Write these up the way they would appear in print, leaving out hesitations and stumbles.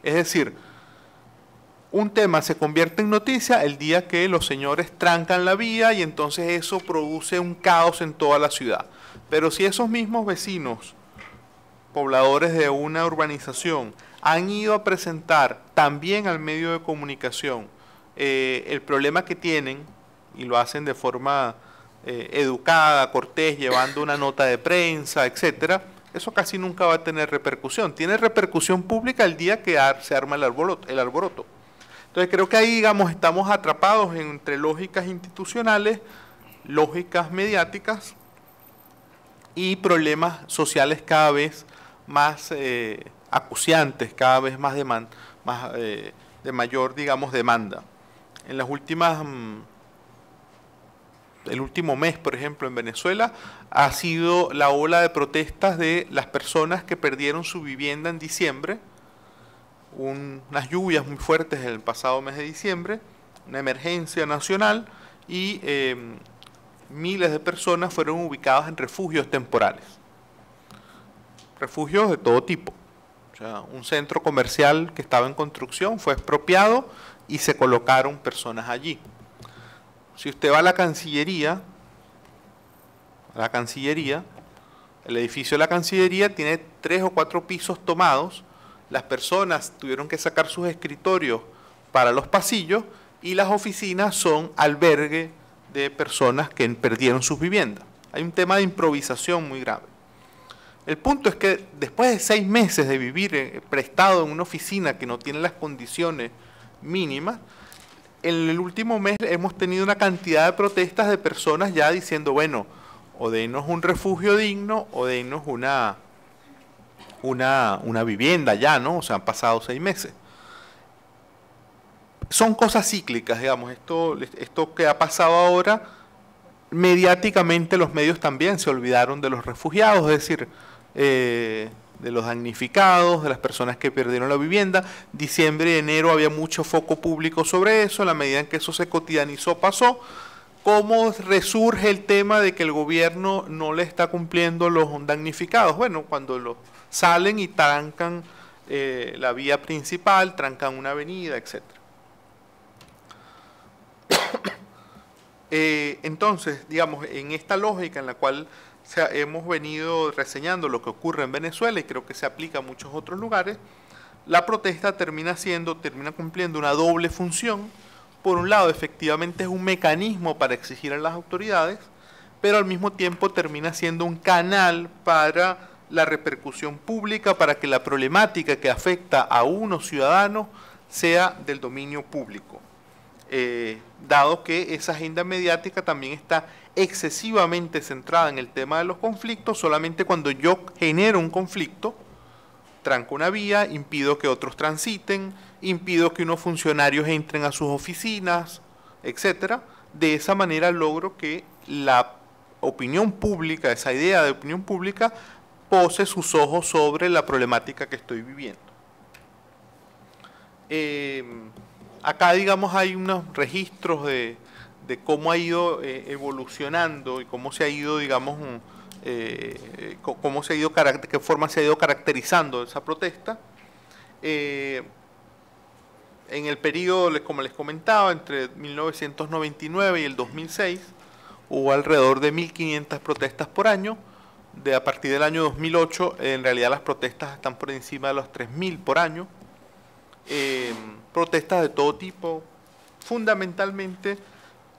Es decir, un tema se convierte en noticia el día que los señores trancan la vía y entonces eso produce un caos en toda la ciudad. Pero si esos mismos vecinos, pobladores de una urbanización, han ido a presentar también al medio de comunicación el problema que tienen, y lo hacen de forma educada, cortés, llevando una nota de prensa, etcétera, eso casi nunca va a tener repercusión. Tiene repercusión pública el día que se arma el alboroto. Entonces creo que ahí, digamos, estamos atrapados entre lógicas institucionales, lógicas mediáticas y problemas sociales cada vez más acuciantes, cada vez más de mayor, digamos, demanda. En las últimas, el último mes, por ejemplo, en Venezuela, ha sido la ola de protestas de las personas que perdieron su vivienda en diciembre, unas lluvias muy fuertes el pasado mes de diciembre, una emergencia nacional y miles de personas fueron ubicadas en refugios temporales. Refugios de todo tipo. O sea, un centro comercial que estaba en construcción fue expropiado y se colocaron personas allí. Si usted va a la Cancillería, el edificio de la Cancillería tiene 3 o 4 pisos tomados. Las personas tuvieron que sacar sus escritorios para los pasillos y las oficinas son albergue de personas que perdieron sus viviendas. Hay un tema de improvisación muy grave. El punto es que después de 6 meses de vivir prestado en una oficina que no tiene las condiciones mínimas, en el último mes hemos tenido una cantidad de protestas de personas ya diciendo, bueno, o denos un refugio digno o denos una vivienda ya, ¿no? O sea, han pasado 6 meses. Son cosas cíclicas, digamos, esto que ha pasado ahora, mediáticamente los medios también se olvidaron de los refugiados, es decir, de los damnificados, de las personas que perdieron la vivienda. Diciembre y enero había mucho foco público sobre eso, a la medida en que eso se cotidianizó pasó. ¿Cómo resurge el tema de que el gobierno no le está cumpliendo los damnificados? Bueno, cuando salen y trancan la vía principal, trancan una avenida, etc. Entonces, digamos, en esta lógica en la cual hemos venido reseñando lo que ocurre en Venezuela y creo que se aplica a muchos otros lugares, la protesta termina cumpliendo una doble función. Por un lado, efectivamente es un mecanismo para exigir a las autoridades, pero al mismo tiempo termina siendo un canal para la repercusión pública, para que la problemática que afecta a unos ciudadanos sea del dominio público. Dado que esa agenda mediática también está excesivamente centrada en el tema de los conflictos, solamente cuando yo genero un conflicto, tranco una vía, impido que otros transiten, impido que unos funcionarios entren a sus oficinas, etcétera. De esa manera logro que la opinión pública, esa idea de opinión pública, pose sus ojos sobre la problemática que estoy viviendo. Acá, digamos, hay unos registros de cómo ha ido evolucionando y cómo se ha ido, digamos, de qué forma se ha ido caracterizando esa protesta. En el periodo, como les comentaba, entre 1999 y el 2006, hubo alrededor de 1.500 protestas por año. A partir del año 2008, en realidad las protestas están por encima de los 3.000 por año. Protestas de todo tipo, fundamentalmente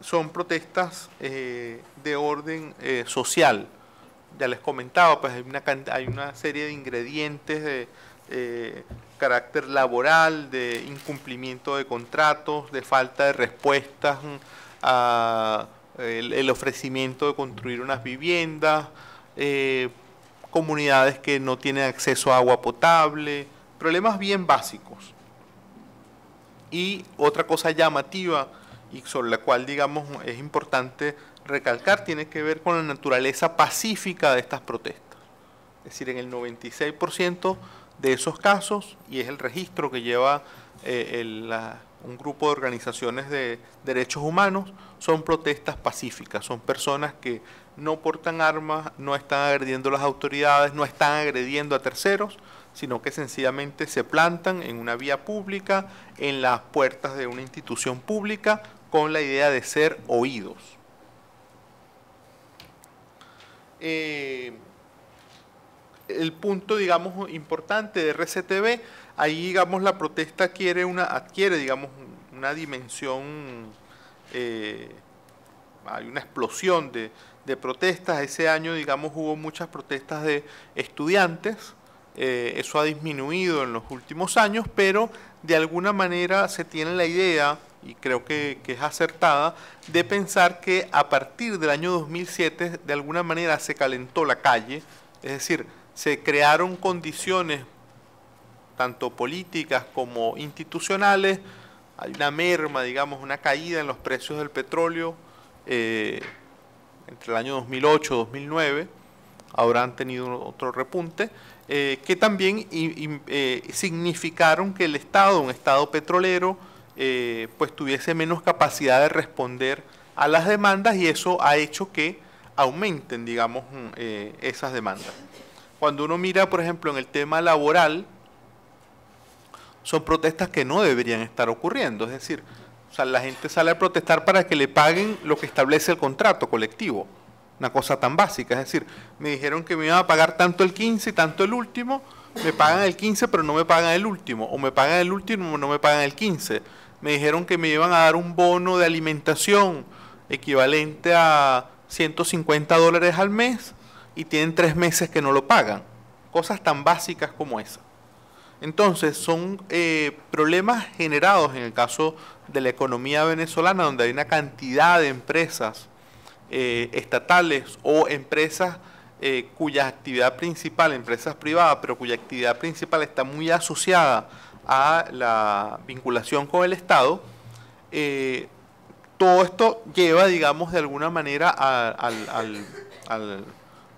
son protestas de orden social. Ya les comentaba, pues hay una serie de ingredientes de carácter laboral, de incumplimiento de contratos, de falta de respuestas a el ofrecimiento de construir unas viviendas, comunidades que no tienen acceso a agua potable, problemas bien básicos. Y otra cosa llamativa y sobre la cual, digamos, es importante recalcar, tiene que ver con la naturaleza pacífica de estas protestas. Es decir, en el 96% de esos casos, y es el registro que lleva un grupo de organizaciones de derechos humanos, son protestas pacíficas, son personas que no portan armas, no están agrediendo a las autoridades, no están agrediendo a terceros, sino que sencillamente se plantan en una vía pública, en las puertas de una institución pública, con la idea de ser oídos. El punto, digamos, importante de RCTV, ahí, digamos, la protesta adquiere, digamos, una dimensión, hay una explosión de protestas. Ese año, digamos, hubo muchas protestas de estudiantes. Eso ha disminuido en los últimos años, pero de alguna manera se tiene la idea, y creo que es acertada, de pensar que a partir del año 2007 de alguna manera se calentó la calle, es decir, se crearon condiciones tanto políticas como institucionales, hay una merma, digamos, una caída en los precios del petróleo entre el año 2008 y 2009, ahora han tenido otro repunte, que también significaron que el Estado, un Estado petrolero, pues tuviese menos capacidad de responder a las demandas, y eso ha hecho que aumenten, digamos, esas demandas. Cuando uno mira, por ejemplo, en el tema laboral, son protestas que no deberían estar ocurriendo, es decir, o sea, la gente sale a protestar para que le paguen lo que establece el contrato colectivo. Una cosa tan básica, es decir, me dijeron que me iban a pagar tanto el 15 y tanto el último, me pagan el 15 pero no me pagan el último, o me pagan el último pero no me pagan el 15. Me dijeron que me iban a dar un bono de alimentación equivalente a $150 al mes y tienen 3 meses que no lo pagan. Cosas tan básicas como esa. Entonces son problemas generados en el caso de la economía venezolana, donde hay una cantidad de empresas estatales o empresas cuya actividad principal, empresas privadas, pero cuya actividad principal está muy asociada a la vinculación con el Estado. Todo esto lleva, digamos, de alguna manera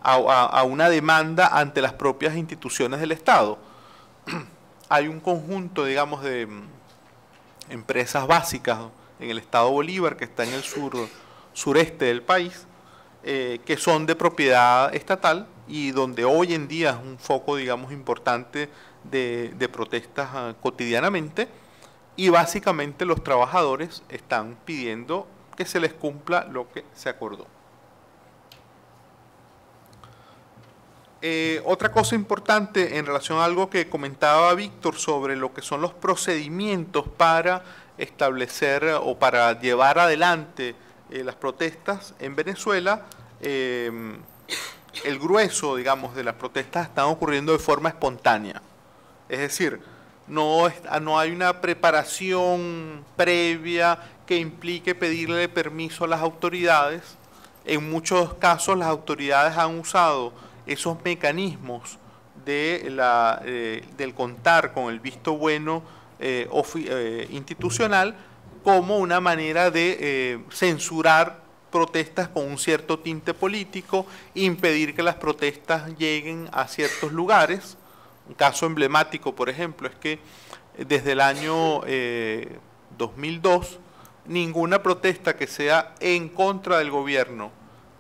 a una demanda ante las propias instituciones del Estado. Hay un conjunto, digamos, de empresas básicas en el Estado Bolívar, que está en el sureste del país, que son de propiedad estatal y donde hoy en día es un foco, digamos, importante de protestas cotidianamente, y básicamente los trabajadores están pidiendo que se les cumpla lo que se acordó. Otra cosa importante en relación a algo que comentaba Víctor sobre lo que son los procedimientos para establecer o para llevar adelante las protestas en Venezuela, el grueso, digamos, de las protestas están ocurriendo de forma espontánea. Es decir, no hay una preparación previa que implique pedirle permiso a las autoridades. En muchos casos las autoridades han usado esos mecanismos del contar con el visto bueno institucional como una manera de censurar protestas con un cierto tinte político, impedir que las protestas lleguen a ciertos lugares. Un caso emblemático, por ejemplo, es que desde el año 2002, ninguna protesta que sea en contra del gobierno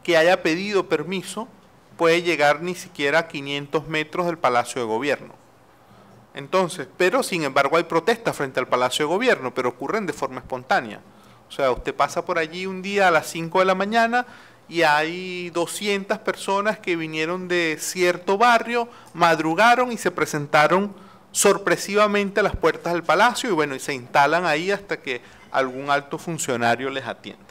que haya pedido permiso puede llegar ni siquiera a 500 metros del Palacio de Gobierno. Entonces, pero sin embargo hay protestas frente al Palacio de Gobierno, pero ocurren de forma espontánea. O sea, usted pasa por allí un día a las 5 de la mañana y hay 200 personas que vinieron de cierto barrio, madrugaron y se presentaron sorpresivamente a las puertas del Palacio, y bueno, y se instalan ahí hasta que algún alto funcionario les atiende.